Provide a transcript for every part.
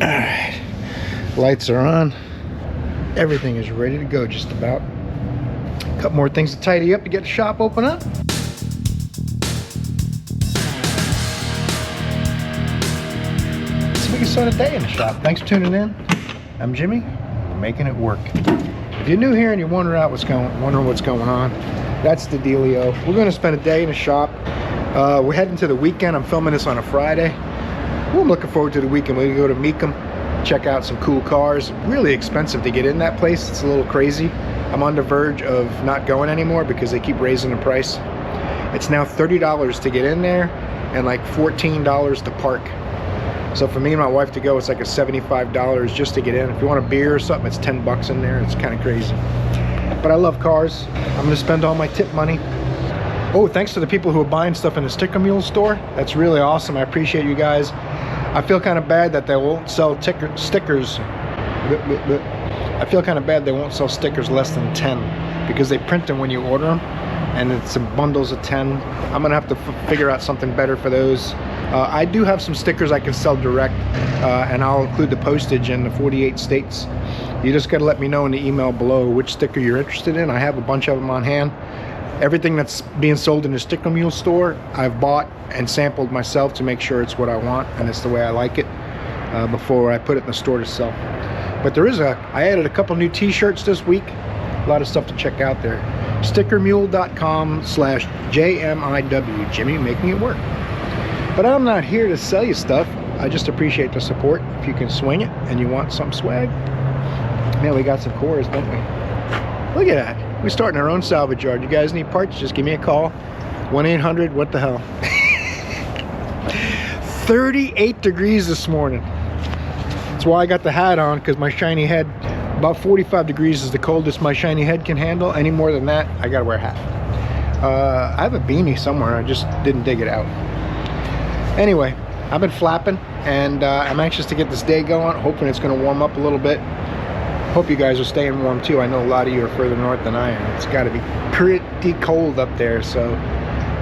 Alright, lights are on. Everything is ready to go just about. A couple more things to tidy up to get the shop open up. So we can start a day in the shop. Thanks for tuning in. I'm Jimmy. We're making it work. If you're new here and you're wondering what's going on, that's the dealio. We're going to spend a day in the shop. We're heading to the weekend. I'm filming this on a Friday. I'm looking forward to the weekend. We're going to go to Meekum, check out some cool cars. Really expensive to get in that place. It's a little crazy. I'm on the verge of not going anymore because they keep raising the price. It's now $30 to get in there and like $14 to park. So for me and my wife to go, it's like a $75 just to get in. If you want a beer or something, it's 10 bucks in there. It's kind of crazy. But I love cars. I'm gonna spend all my tip money. Oh, thanks to the people who are buying stuff in the Sticker Mule store. That's really awesome. I appreciate you guys. I feel kind of bad that they won't sell stickers. I feel kind of bad they won't sell stickers less than 10 because they print them when you order them, and it's in bundles of 10. I'm gonna have to figure out something better for those. I do have some stickers I can sell direct, and I'll include the postage in the 48 states. You just got to let me know in the email below which sticker you're interested in. I have a bunch of them on hand. Everything that's being sold in the Sticker Mule store, I've bought and sampled myself to make sure it's what I want and it's the way I like it before I put it in the store to sell. But I added a couple new t-shirts this week. A lot of stuff to check out there. Stickermule.com/JMIW, Jimmy Making It Work. But I'm not here to sell you stuff. I just appreciate the support. If you can swing it and you want some swag. Man, we got some cores, don't we? Look at that. We're starting our own salvage yard. You guys need parts? Just give me a call. 1-800-what-the-hell. 38 degrees this morning. That's why I got the hat on, because my shiny head, about 45 degrees is the coldest my shiny head can handle. Any more than that, I gotta wear a hat. I have a beanie somewhere. I just didn't dig it out. Anyway, I've been flapping, and I'm anxious to get this day going, hoping it's going to warm up a little bit. Hope you guys are staying warm too. I know a lot of you are further north than I am. It's got to be pretty cold up there, so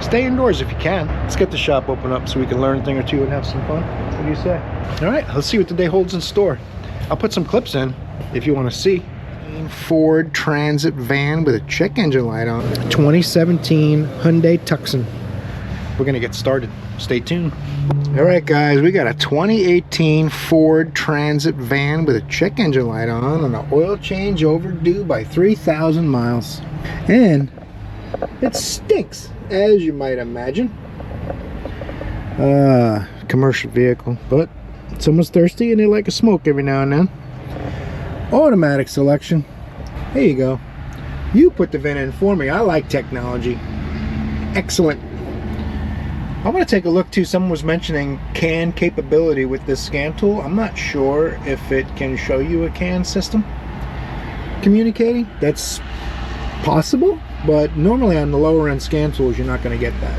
stay indoors if you can. Let's get the shop open up so we can learn a thing or two and have some fun. What do you say? All right, let's see what the day holds in store. I'll put some clips in if you want to see. Ford Transit van with a check engine light on. 2017 Hyundai Tucson. We're going to get started. Stay tuned. All right, guys, we got a 2018 Ford Transit van with a check engine light on and an oil change overdue by 3,000 miles. And it stinks, as you might imagine. Commercial vehicle, but someone's thirsty and they like a smoke every now and then. Automatic selection. There you go. You put the VIN in for me. I like technology. Excellent. I want to take a look too. Someone was mentioning CAN capability with this scan tool. I'm not sure if it can show you a CAN system communicating. That's possible, but normally on the lower end scan tools you're not going to get that.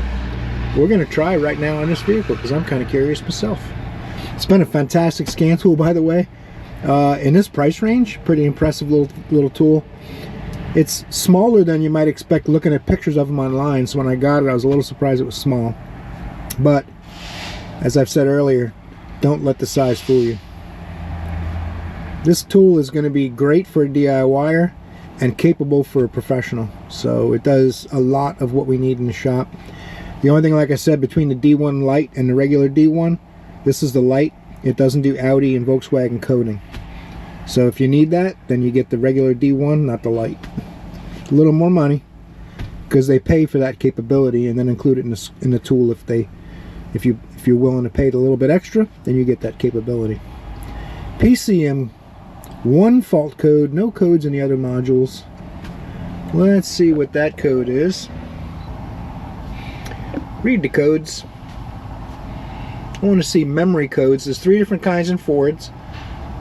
We're going to try right now on this vehicle because I'm kind of curious myself. It's been a fantastic scan tool, by the way. In this price range, pretty impressive little tool. It's smaller than you might expect looking at pictures of them online, so when I got it I was a little surprised it was small. But as I've said earlier, don't let the size fool you. This tool is going to be great for a DIYer and capable for a professional. So it does a lot of what we need in the shop. The only thing, like I said, between the D1 Lite and the regular D1, this is the Lite. It doesn't do Audi and Volkswagen coding. So if you need that, then you get the regular D1, not the Lite. A little more money because they pay for that capability and then include it in the tool if you're willing to pay a little bit extra, then you get that capability. PCM 1 fault code, no codes in the other modules. Let's see what that code is. Read the codes. I want to see memory codes. There's 3 different kinds in Fords.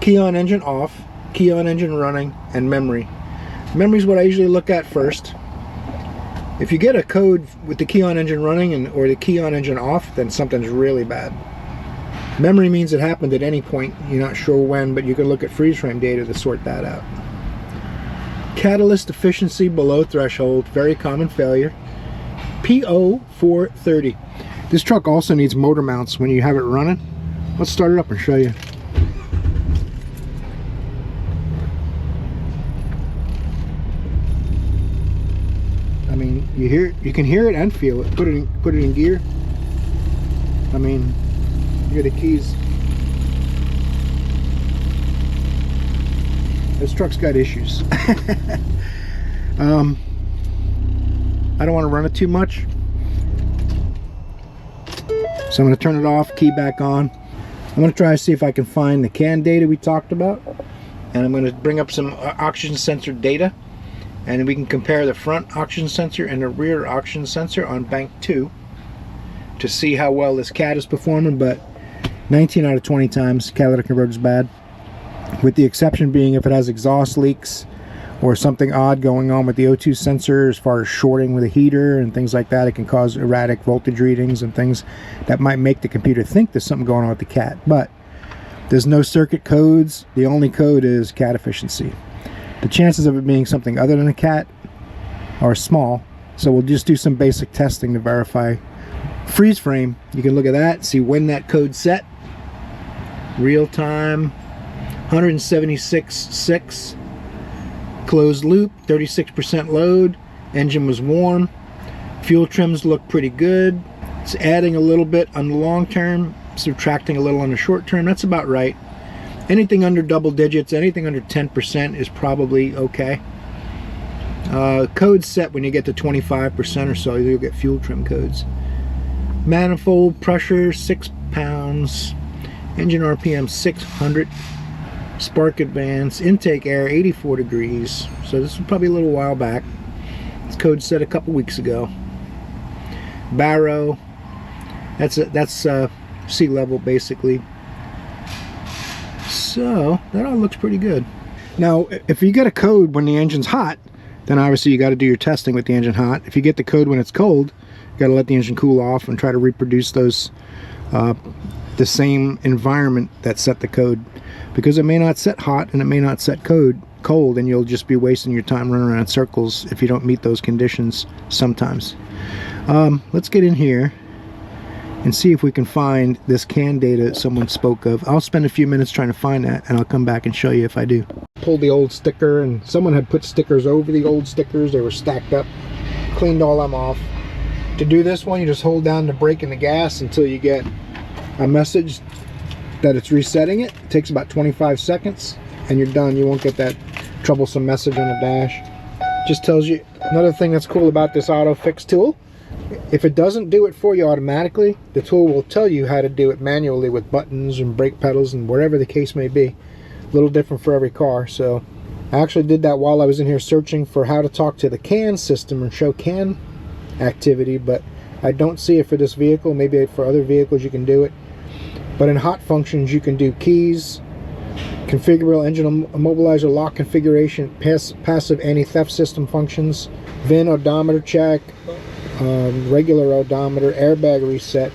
Key on engine off, key on engine running, and memory. Memory is what I usually look at first. If you get a code with the key on engine running or the key on engine off, then something's really bad. Memory means it happened at any point. You're not sure when, but you can look at freeze frame data to sort that out. Catalyst efficiency below threshold, very common failure. P0430. This truck also needs motor mounts when you have it running. Let's start it up and show you. You hear it, you can hear it and feel it. Put it in gear. I mean, look at the keys. This truck's got issues. I don't want to run it too much, so I'm going to turn it off, key back on. I'm going to try to see if I can find the CAN data we talked about, and I'm going to bring up some oxygen sensor data, and we can compare the front oxygen sensor and the rear oxygen sensor on bank 2 to see how well this cat is performing. But 19 out of 20 times catalytic converter is bad, with the exception being if it has exhaust leaks or something odd going on with the O2 sensor as far as shorting with a heater and things like that. It can cause erratic voltage readings and things that might make the computer think there's something going on with the cat. But there's no circuit codes. The only code is cat efficiency. The chances of it being something other than a cat are small, so we'll just do some basic testing to verify. Freeze frame, you can look at that, see when that code's set. Real time, 176.6. Closed loop, 36% load. Engine was warm. Fuel trims look pretty good. It's adding a little bit on the long term, subtracting a little on the short term. That's about right. Anything under double digits, anything under 10% is probably okay. Codes set when you get to 25% or so, you'll get fuel trim codes. Manifold pressure 6 pounds. Engine RPM 600. Spark advance. Intake air 84 degrees. So this was probably a little while back. It's code set a couple weeks ago. Barrow. That's sea level basically. So that all looks pretty good. Now, if you get a code when the engine's hot, then obviously you got to do your testing with the engine hot. If you get the code when it's cold, you got to let the engine cool off and try to reproduce those the same environment that set the code, because it may not set hot and it may not set cold, and you'll just be wasting your time running around in circles if you don't meet those conditions sometimes. Let's get in here and see if we can find this CAN data someone spoke of. I'll spend a few minutes trying to find that, and I'll come back and show you if I do. Pulled the old sticker, and someone had put stickers over the old stickers. They were stacked up. Cleaned all them off. To do this one, you just hold down the brake and the gas until you get a message that it's resetting it. It takes about 25 seconds, and you're done. You won't get that troublesome message on the dash. Just tells you. Another thing that's cool about this auto fix tool, if it doesn't do it for you automatically, the tool will tell you how to do it manually with buttons and brake pedals and whatever the case may be. A little different for every car. So I actually did that while I was in here searching for how to talk to the CAN system and show CAN activity, but I don't see it for this vehicle. Maybe for other vehicles you can do it. But in hot functions you can do keys, configurable engine immobilizer lock configuration, passive anti-theft system functions, VIN odometer check, regular odometer, airbag reset,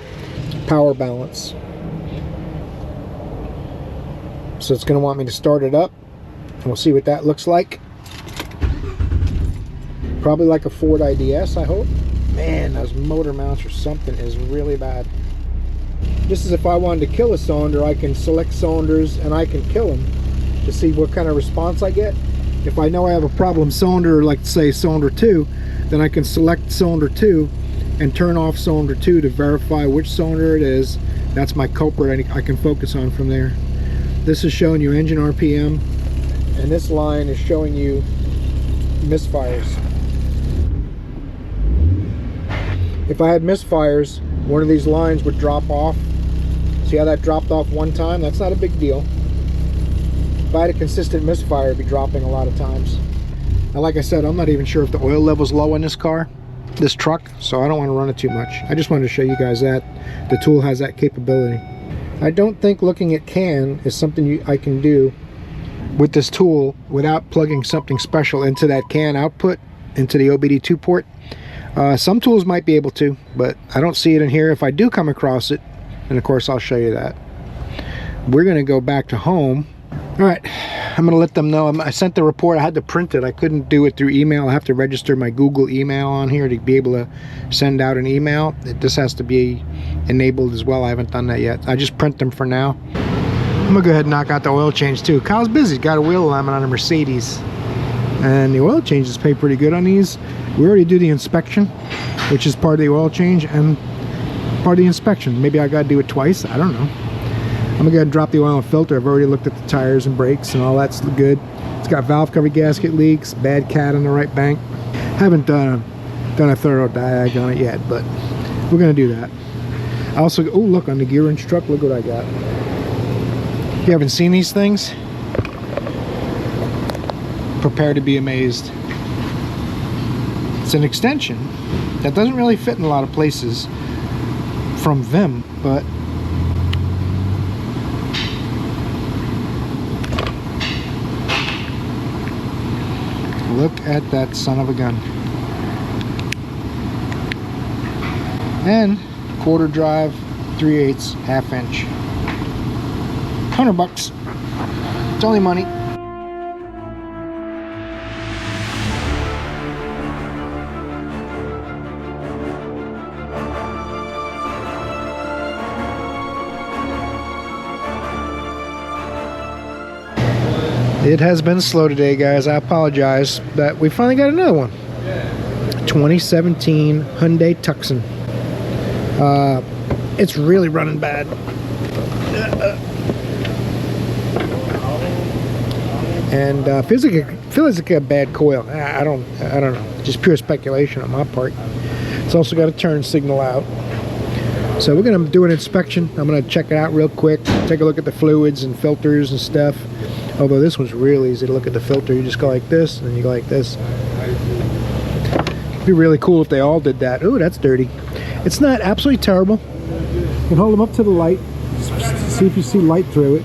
power balance. So it's going to want me to start it up, and we'll see what that looks like. Probably like a Ford IDS, I hope. Man, those motor mounts or something is really bad. This is if I wanted to kill a cylinder, I can select cylinders and I can kill them to see what kind of response I get. If I know I have a problem cylinder, like say cylinder 2, then I can select cylinder 2 and turn off cylinder 2 to verify which cylinder it is. That's my culprit I can focus on from there. This is showing you engine RPM, and this line is showing you misfires. If I had misfires, one of these lines would drop off. See how that dropped off one time? That's not a big deal. If I had a consistent misfire, it'd be dropping a lot of times. Now, like I said, I'm not even sure if the oil level's low in this truck, so I don't want to run it too much. I just wanted to show you guys that the tool has that capability. I don't think looking at CAN is something I can do with this tool without plugging something special into that CAN output, into the OBD2 port. Some tools might be able to, but I don't see it in here. If I do come across it, and of course I'll show you that. We're going to go back to home. All right, I'm going to let them know. I sent the report. I had to print it. I couldn't do it through email. I have to register my Google email on here to be able to send out an email. This has to be enabled as well. I haven't done that yet. I just print them for now. I'm going to go ahead and knock out the oil change too. Kyle's busy. Got a wheel alignment on a Mercedes. And the oil changes pay pretty good on these. We already do the inspection, which is part of the oil change and part of the inspection. Maybe I gotta do it twice, I don't know. I'm gonna go ahead and drop the oil and filter. I've already looked at the tires and brakes and all that's good. It's got valve cover gasket leaks, bad cat on the right bank. Haven't done a thorough diag on it yet, but we're gonna do that. I also, oh look, on the gear wrench truck, look what I got. If you haven't seen these things, prepare to be amazed. It's an extension that doesn't really fit in a lot of places from Vim, but look at that son of a gun. And quarter drive, 3/8, half-inch. $100. It's only money. It has been slow today, guys. I apologize, but we finally got another one. 2017 Hyundai Tucson. It's really running bad. And feels like a bad coil. I don't know. Just pure speculation on my part. It's also got a turn signal out. So we're gonna do an inspection. I'm gonna check it out real quick. Take a look at the fluids and filters and stuff. Although this one's real easy to look at the filter. You just go like this, and then you go like this. It'd be really cool if they all did that. Ooh, that's dirty. It's not absolutely terrible. You can hold them up to the light. See if you see light through it.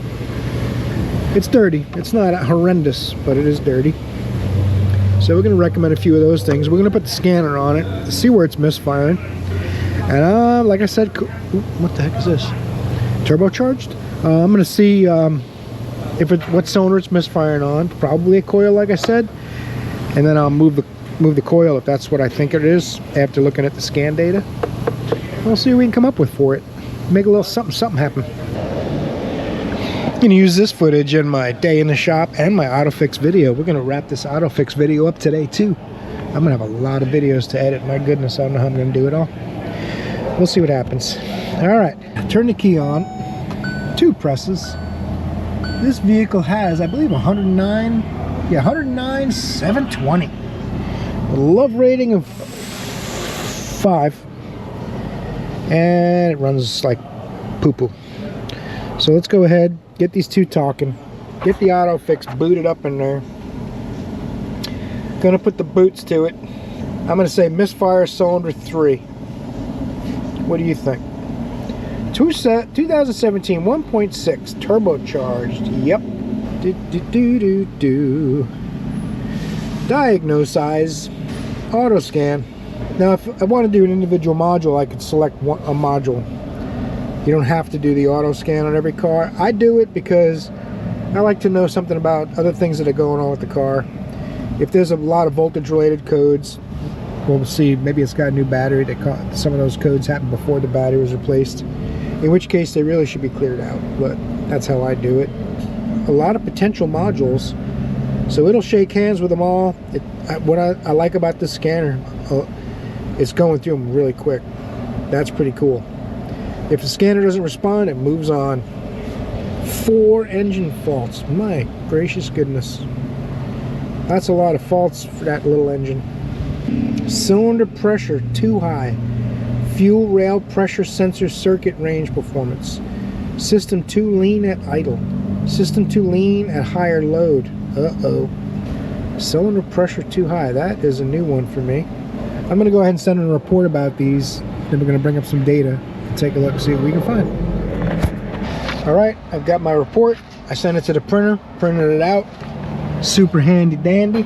It's dirty. It's not horrendous, but it is dirty. So we're going to recommend a few of those things. We're going to put the scanner on it, see where it's misfiring. And like I said, what the heck is this? Turbocharged? I'm going to see what cylinder it's misfiring on. Probably a coil, like I said. And then I'll move the coil if that's what I think it is after looking at the scan data. We'll see what we can come up with for it. Make a little something happen. I'm going to use this footage in my day in the shop and my AutoFix video. We're going to wrap this AutoFix video up today too. I'm going to have a lot of videos to edit. My goodness, I don't know how I'm going to do it all. We'll see what happens. Alright, turn the key on. 2 presses. This vehicle has, I believe, 109,720. A love rating of 5. And it runs like poo-poo. So let's go ahead, get these two talking, get the AutoFix booted up in there. Gonna put the boots to it. I'm gonna say misfire cylinder 3. What do you think? 2017 1.6 turbocharged. Yep. Diagnostics auto scan. Now if I want to do an individual module, I could select a module. You don't have to do the auto scan on every car. I do it because I like to know something about other things that are going on with the car. If there's a lot of voltage related codes, we'll see. Maybe it's got a new battery. Some of those codes happened before the battery was replaced, in which case they really should be cleared out. But that's how I do it. A lot of potential modules, so it'll shake hands with them all. What I like about this scanner, it's going through them really quick. That's pretty cool. If the scanner doesn't respond, it moves on. 4 engine faults. My gracious goodness. That's a lot of faults for that little engine. Cylinder pressure too high. Fuel rail pressure sensor circuit range performance. System too lean at idle. System too lean at higher load. Uh-oh. Cylinder pressure too high. That is a new one for me. I'm going to go ahead and send in a report about these. Then we're going to bring up some data and take a look and see what we can find. Alright, I've got my report. I sent it to the printer, printed it out. Super handy dandy.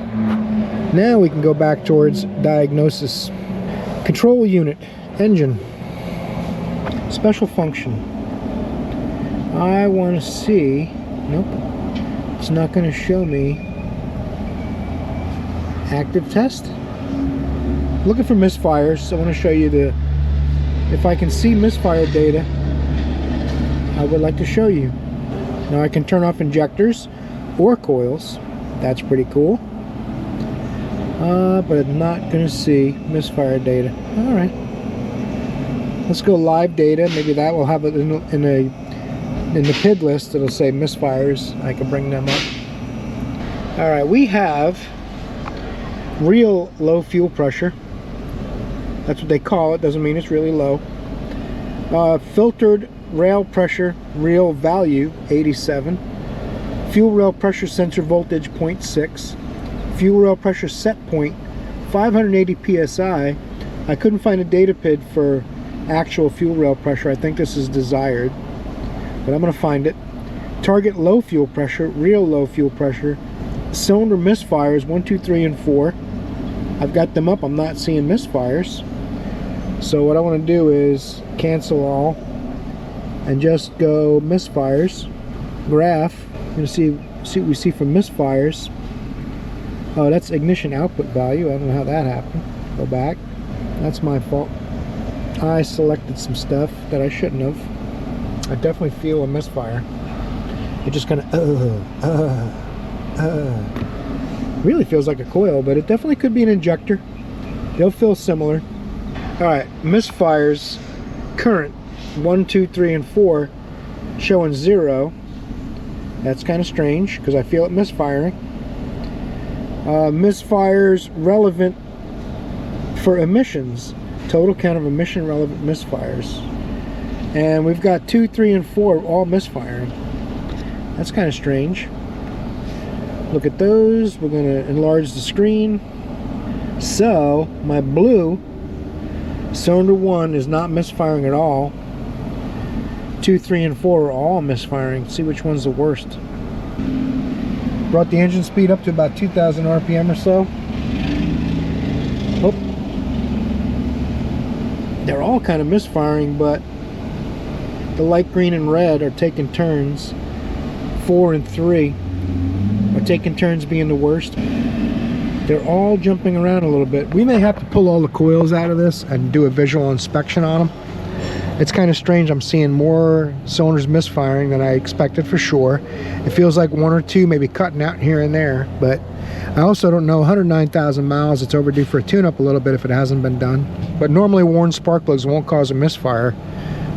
Now we can go back towards diagnosis. Control unit, engine, special function. I want to see, nope, it's not going to show me active test. Looking for misfires. I want to show you if I can see misfire data, I would like to show you. Now I can turn off injectors or coils. That's pretty cool. but I'm not going to see misfire data. All right. Let's go live data. Maybe that will have it in the PID list. It'll say misfires. I can bring them up. All right, we have real low fuel pressure. That's what they call it. Doesn't mean it's really low. Filtered rail pressure, real value 87. Fuel rail pressure sensor voltage 0.6. Fuel rail pressure set point 580 psi. I couldn't find a data PID for actual fuel rail pressure. I think this is desired, but I'm going to find it. Target low fuel pressure, real low fuel pressure. Cylinder misfires 1, 2, 3, and 4. I've got them up. I'm not seeing misfires. So what I want to do is cancel all and just go misfires. Graph. I'm going to see what we see from misfires. Oh, that's ignition output value. I don't know how that happened. Go back. That's my fault. I selected some stuff that I shouldn't have. I definitely feel a misfire. It just kind of really feels like a coil, but it definitely could be an injector. They'll feel similar. All right, misfires current 1, 2, 3, and 4 showing 0. That's kind of strange because I feel it misfiring. Misfires relevant for emissions. Total count of emission relevant misfires. And we've got 2, 3, and 4 all misfiring. That's kind of strange. Look at those. We're going to enlarge the screen. So my blue cylinder 1 is not misfiring at all. 2, 3, and 4 are all misfiring. See which one's the worst. Brought the engine speed up to about 2,000 RPM or so. Oh. They're all kind of misfiring, but the light green and red are taking turns. 4 and 3 are taking turns being the worst. They're all jumping around a little bit. We may have to pull all the coils out of this and do a visual inspection on them. It's kind of strange. I'm seeing more cylinders misfiring than I expected for sure. It feels like 1 or 2 maybe cutting out here and there, but I also don't know. 109,000 miles, it's overdue for a tune-up a little bit if it hasn't been done. But normally worn spark plugs won't cause a misfire.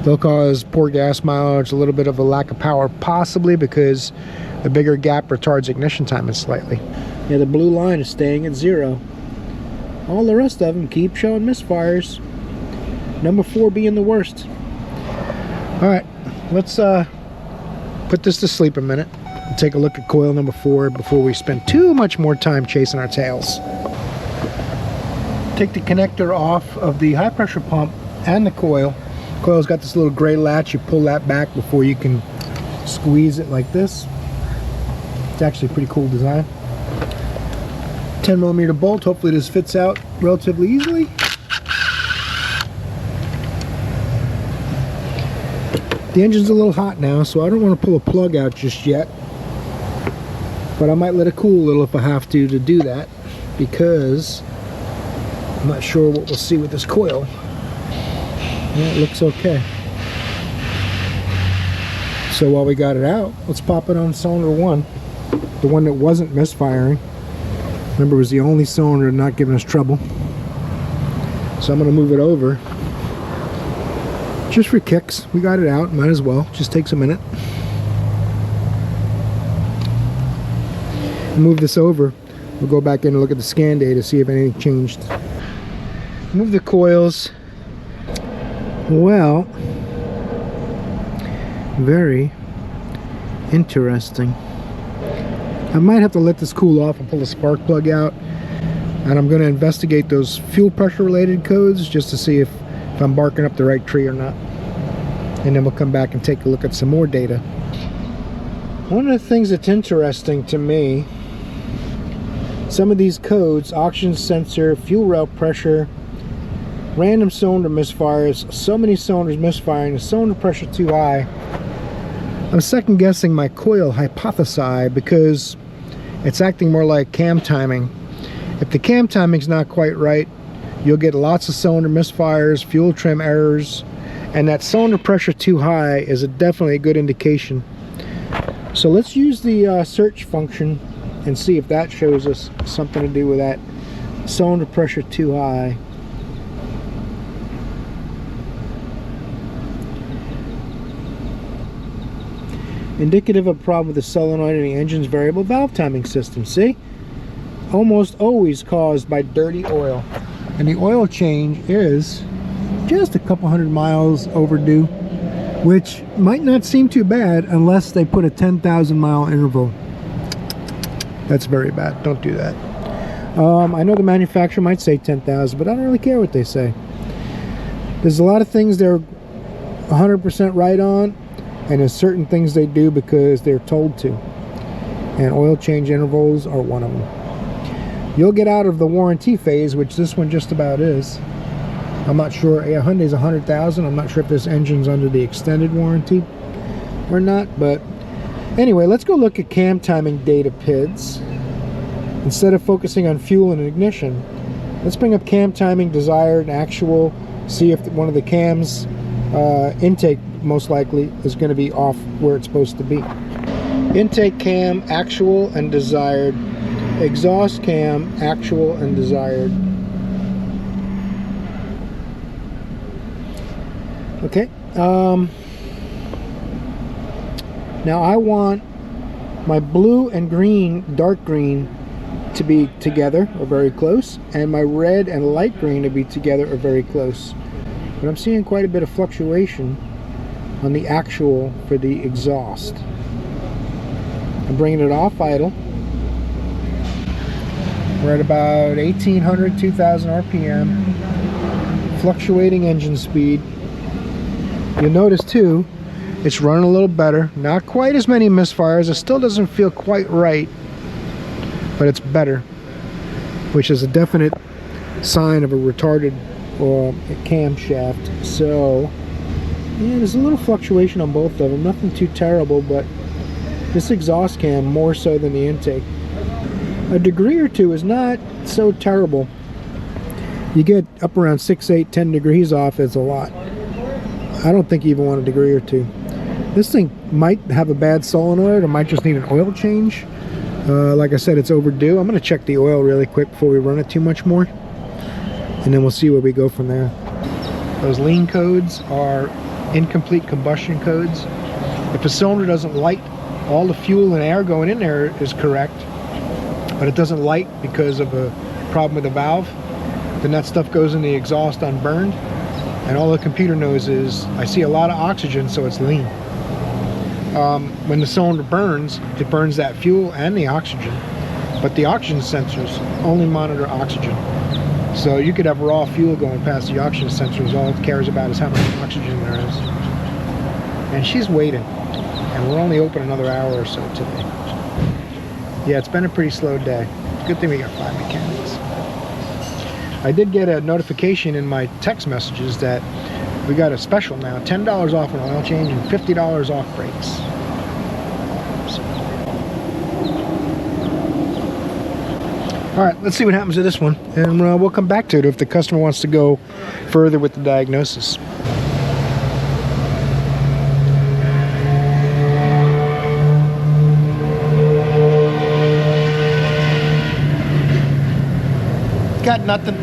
They'll cause poor gas mileage, a little bit of a lack of power, possibly because the bigger gap retards ignition time slightly. Yeah, the blue line is staying at 0. All the rest of them keep showing misfires. Number 4 being the worst. All right, let's put this to sleep a minute and take a look at coil number 4 before we spend too much more time chasing our tails. Take the connector off of the high pressure pump and the coil. Coil's got this little gray latch. You pull that back before you can squeeze it like this. It's actually a pretty cool design. 10mm bolt. Hopefully this fits out relatively easily. The engine's a little hot now, so I don't want to pull a plug out just yet. But I might let it cool a little if I have to do that, because I'm not sure what we'll see with this coil. Yeah, it looks okay. So while we got it out, let's pop it on cylinder 1. The one that wasn't misfiring. Remember, it was the only cylinder not giving us trouble. So I'm going to move it over. Just for kicks. We got it out, might as well. Just takes a minute. Move this over. We'll go back in and look at the scan data to see if anything changed. Move the coils. Well, very interesting. I might have to let this cool off and pull the spark plug out. And I'm going to investigate those fuel pressure related codes just to see if I'm barking up the right tree or not. And then we'll come back and take a look at some more data. One of the things that's interesting to me, some of these codes, oxygen sensor, fuel rail pressure, random cylinder misfires, so many cylinders misfiring, the cylinder pressure too high. I'm second guessing my coil hypothesi because it's acting more like cam timing. If the cam timing's not quite right, you'll get lots of cylinder misfires, fuel trim errors, and that cylinder pressure too high is definitely a good indication. So let's use the search function and see if that shows us something to do with that cylinder pressure too high. Indicative of a problem with the solenoid and the engine's variable valve timing system. See? Almost always caused by dirty oil. And the oil change is just a couple hundred miles overdue, which might not seem too bad unless they put a 10,000 mile interval. That's very bad. Don't do that. I know the manufacturer might say 10,000, but I don't really care what they say. There's a lot of things they're 100% right on, and there's certain things they do because they're told to. And oil change intervals are one of them. You'll get out of the warranty phase, which this one just about is. I'm not sure. Yeah, Hyundai's 100,000. I'm not sure if this engine's under the extended warranty or not. But anyway, let's go look at cam timing data PIDs. Instead of focusing on fuel and ignition, let's bring up cam timing desired and actual. See if one of the cams intake most likely is going to be off where it's supposed to be. Intake cam actual and desired. Exhaust cam actual and desired. Okay. Now I want my blue and green, dark green, to be together or very close, and my red and light green to be together or very close. But I'm seeing quite a bit of fluctuation on the actual for the exhaust. I'm bringing it off idle. We're at about 1800, 2000 RPM. Fluctuating engine speed. You'll notice too, it's running a little better. Not quite as many misfires. It still doesn't feel quite right, but it's better, which is a definite sign of a retarded camshaft. So yeah, there's a little fluctuation on both of them. Nothing too terrible, but this exhaust cam more so than the intake. A degree or two is not so terrible. You get up around 6, 8, 10 degrees off, it's a lot. I don't think you even want a degree or two. This thing might have a bad solenoid or might just need an oil change. Like I said, it's overdue. I'm going to check the oil really quick before we run it too much more, and then we'll see where we go from there. Those lean codes are incomplete combustion codes. If a cylinder doesn't light, all the fuel and air going in there is correct, but it doesn't light because of a problem with the valve, then that stuff goes in the exhaust unburned, and all the computer knows is I see a lot of oxygen, so it's lean. When the cylinder burns, it burns that fuel and the oxygen, but the oxygen sensors only monitor oxygen. So you could have raw fuel going past the oxygen sensors. All it cares about is how much oxygen there is. And she's waiting, and we're only open another hour or so today. Yeah, it's been a pretty slow day. Good thing we got 5 mechanics. I did get a notification in my text messages that we got a special now, $10 off an oil change and $50 off brakes. So. All right, let's see what happens to this one, and we'll come back to it if the customer wants to go further with the diagnosis. Got nothing.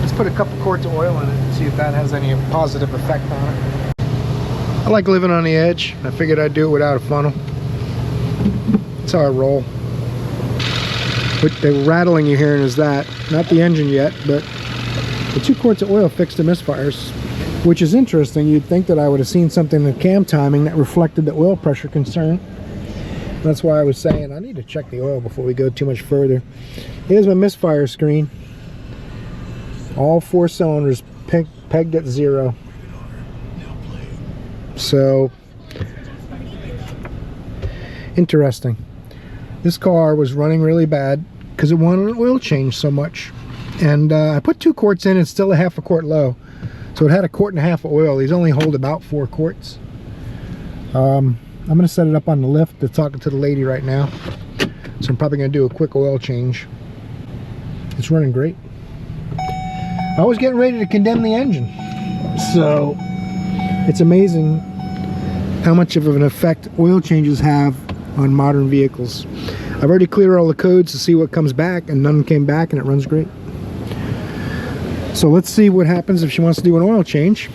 Let's put a couple quarts of oil in it and see if that has any positive effect on it. I like living on the edge. I figured I'd do it without a funnel. That's how I roll. What the rattling you're hearing is that. Not the engine yet, but the 2 quarts of oil fixed the misfires. Which is interesting. You'd think that I would have seen something in cam timing that reflected the oil pressure concern. That's why I was saying I need to check the oil before we go too much further. Here's my misfire screen. All 4 cylinders pegged at 0. So, interesting. This car was running really bad because it wanted an oil change so much. And I put 2 quarts in and it's still a half a quart low. So it had 1.5 quarts of oil. These only hold about 4 quarts. I'm going to set it up on the lift. They're talking to the lady right now. So I'm probably going to do a quick oil change. It's running great. I was getting ready to condemn the engine. So it's amazing how much of an effect oil changes have on modern vehicles. I've already cleared all the codes to see what comes back, and none came back, and it runs great. So let's see what happens if she wants to do an oil change.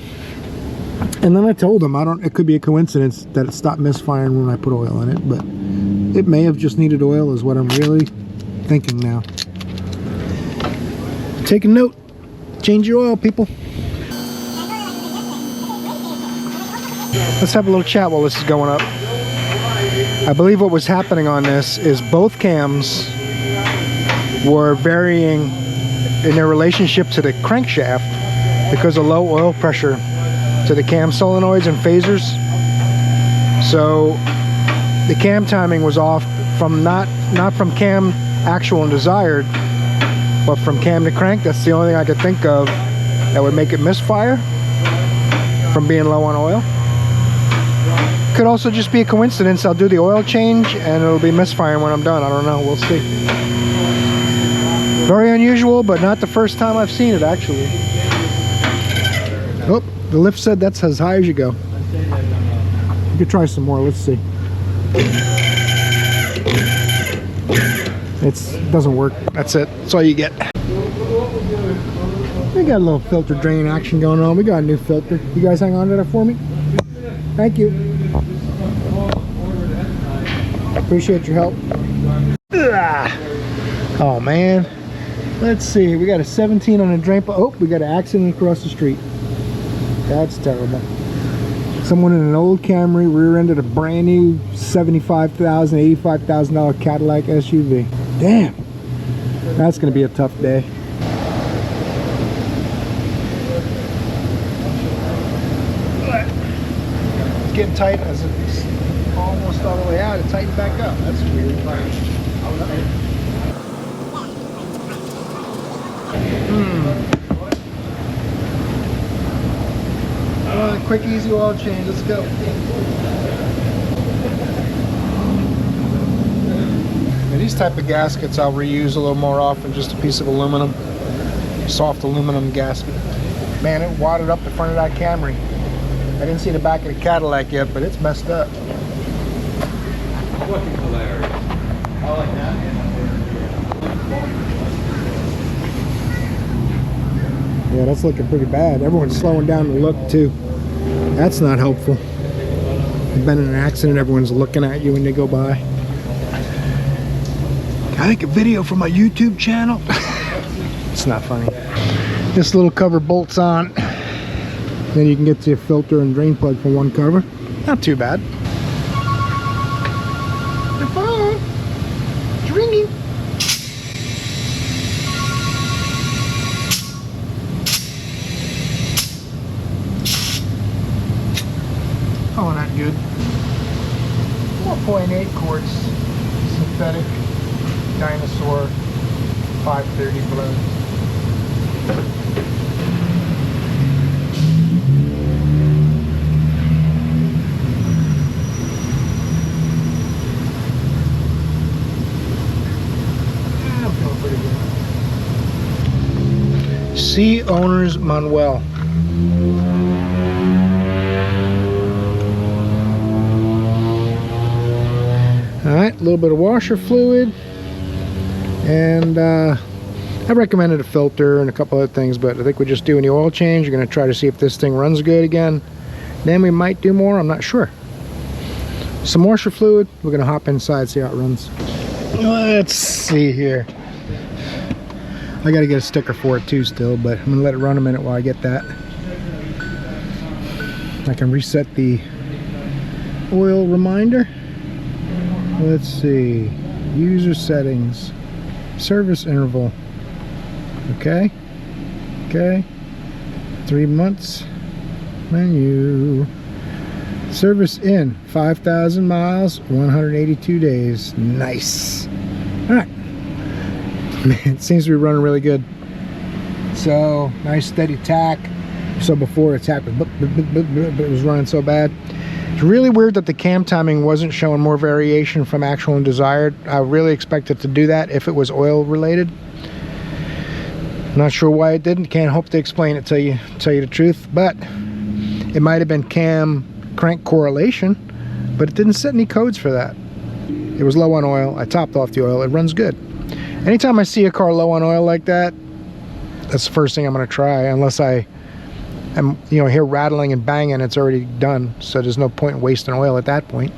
And then I told him, it could be a coincidence that it stopped misfiring when I put oil in it, but it may have just needed oil is what I'm really thinking now. Take a note. Change your oil, people. Let's have a little chat while this is going up. I believe what was happening on this is both cams were varying in their relationship to the crankshaft because of low oil pressure to the cam solenoids and phasers. So the cam timing was off from not from cam actual and desired, but from cam to crank. That's the only thing I could think of that would make it misfire from being low on oil. Could also just be a coincidence. I'll do the oil change and it'll be misfiring when I'm done. I don't know. We'll see. Very unusual, but not the first time I've seen it, actually. Oh, the lift said that's as high as you go. You could try some more. Let's see. It doesn't work. That's it. That's all you get. We got a little filter drain action going on. We got a new filter. You guys hang on to that for me? Thank you. Appreciate your help. Oh man. Let's see. We got a 17 on the drain. Oh, we got an accident across the street. That's terrible. Someone in an old Camry rear-ended a brand new $75,000, $85,000 Cadillac SUV. Damn. That's going to be a tough day. It's getting tight as it's almost all the way out. It tightened back up. That's weird. Well, a quick, easy oil change. Let's go. And these type of gaskets I'll reuse a little more often. Just a piece of aluminum, soft aluminum gasket. Man, it wadded up the front of that Camry. I didn't see the back of the Cadillac yet, but it's messed up. Fucking hilarious. I like that. Yeah, that's looking pretty bad. Everyone's slowing down to look too. That's not helpful. You've been in an accident, everyone's looking at you when they go by. Can I make a video for my YouTube channel? It's not funny. This little cover bolts on. Then you can get to your filter and drain plug from one cover. Not too bad. The phone. It's ringing. Oh, not good. 4.8 quarts synthetic dinosaur 530 blood. I'm feeling pretty good. C Owners Manuel. Alright, a little bit of washer fluid, and I recommended a filter and a couple other things, but I think we're just doing the oil change. We're going to try to see if this thing runs good again. Then we might do more, I'm not sure. Some washer fluid, we're going to hop inside, see how it runs. Let's see here. I got to get a sticker for it too still, but I'm going to let it run a minute while I get that. I can reset the oil reminder. Let's see, user settings, service interval, okay, 3 months, menu, service in, 5,000 miles, 182 days, nice. All right, it seems to be running really good. So, nice steady tack. So before the tack was, but it was running so bad. It's really weird that the cam timing wasn't showing more variation from actual and desired. I really expected to do that if it was oil related. Not sure why it didn't. Can't hope to explain it to you, tell you the truth. But it might have been cam crank correlation, but it didn't set any codes for that. It was low on oil. I topped off the oil. It runs good. Anytime I see a car low on oil like that, that's the first thing I'm going to try, unless I am, you know, hear rattling and banging. It's already done, so there's no point in wasting oil at that point.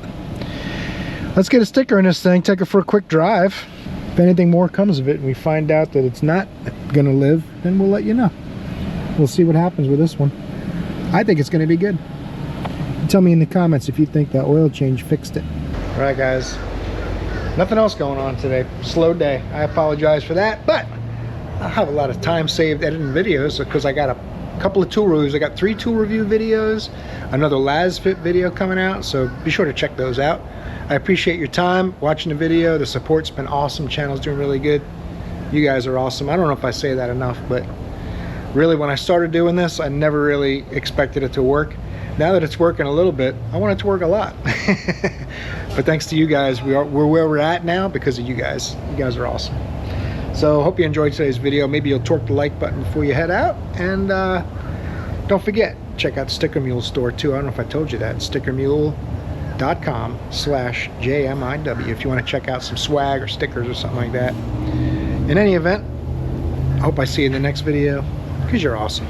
Let's get a sticker in this thing, take it for a quick drive. If anything more comes of it and we find out that it's not going to live, then we'll let you know. We'll see what happens with this one. I think it's going to be good. Tell me in the comments if you think that oil change fixed it. All right, guys. Nothing else going on today. Slow day. I apologize for that, but I have a lot of time saved editing videos because I got a couple of tool reviews. I got 3 tool review videos, another LazFit video coming out, so be sure to check those out. I appreciate your time watching the video. The support's been awesome. Channel's doing really good. You guys are awesome. I don't know if I say that enough, but really when I started doing this, I never really expected it to work. Now that it's working a little bit, I want it to work a lot. But thanks to you guys, we're where we're at now because of you guys. You guys are awesome. So hope you enjoyed today's video. Maybe you'll torque the like button before you head out. And don't forget, check out Sticker Mule store too. I don't know if I told you that. stickermule.com/JMIW if you want to check out some swag or stickers or something like that. In any event, I hope I see you in the next video because you're awesome.